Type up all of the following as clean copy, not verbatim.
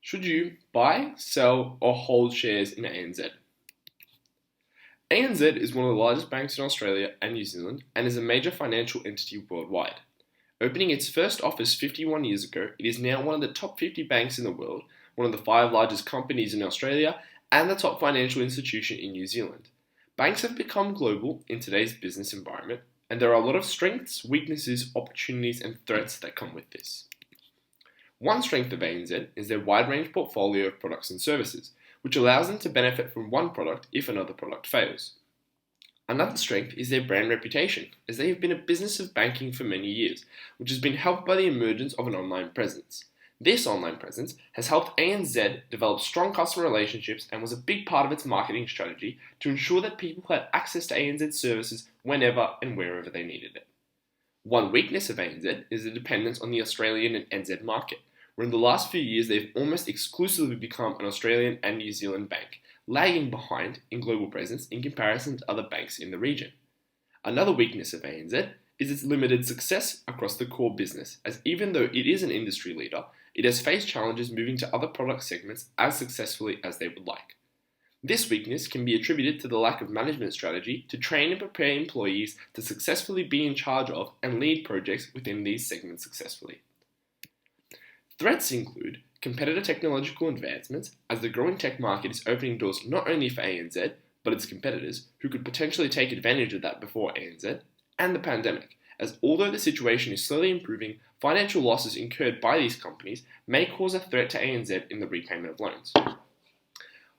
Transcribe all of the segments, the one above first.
Should you buy, sell, or hold shares in ANZ? ANZ is one of the largest banks in Australia and New Zealand and is a major financial entity worldwide. Opening its first office 51 years ago, it is now one of the top 50 banks in the world, one of the 5 largest companies in Australia, and the top financial institution in New Zealand. Banks have become global in today's business environment, and there are a lot of strengths, weaknesses, opportunities, and threats that come with this. One strength of ANZ is their wide-range portfolio of products and services, which allows them to benefit from one product if another product fails. Another strength is their brand reputation, as they have been a business of banking for many years, which has been helped by the emergence of an online presence. This online presence has helped ANZ develop strong customer relationships and was a big part of its marketing strategy to ensure that people had access to ANZ services whenever and wherever they needed it. One weakness of ANZ is the dependence on the Australian and NZ market, where in the last few years they've almost exclusively become an Australian and New Zealand bank, lagging behind in global presence in comparison to other banks in the region. Another weakness of ANZ is its limited success across the core business, as even though it is an industry leader, it has faced challenges moving to other product segments as successfully as they would like. This weakness can be attributed to the lack of management strategy to train and prepare employees to successfully be in charge of and lead projects within these segments successfully. Threats include competitor technological advancements, as the growing tech market is opening doors not only for ANZ, but its competitors, who could potentially take advantage of that before ANZ, and the pandemic, as although the situation is slowly improving, financial losses incurred by these companies may cause a threat to ANZ in the repayment of loans.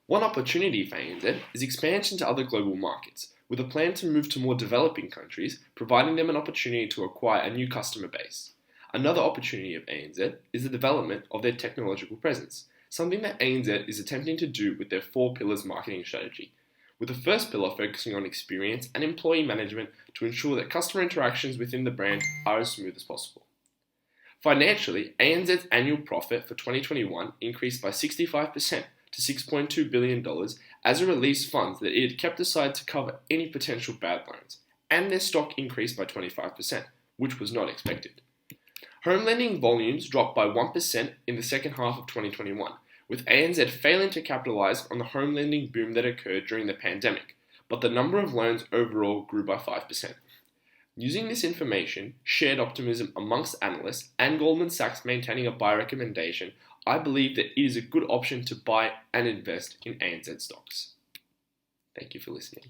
One opportunity for ANZ is expansion to other global markets, with a plan to move to more developing countries, providing them an opportunity to acquire a new customer base. Another opportunity of ANZ is the development of their technological presence, something that ANZ is attempting to do with their 4 pillars marketing strategy, with the first pillar focusing on experience and employee management to ensure that customer interactions within the brand are as smooth as possible. Financially, ANZ's annual profit for 2021 increased by 65% to $6.2 billion as it released funds that it had kept aside to cover any potential bad loans, and their stock increased by 25%, which was not expected. Home lending volumes dropped by 1% in the second half of 2021, with ANZ failing to capitalise on the home lending boom that occurred during the pandemic, but the number of loans overall grew by 5%. Using this information, shared optimism amongst analysts, and Goldman Sachs maintaining a buy recommendation, I believe that it is a good option to buy and invest in ANZ stocks. Thank you for listening.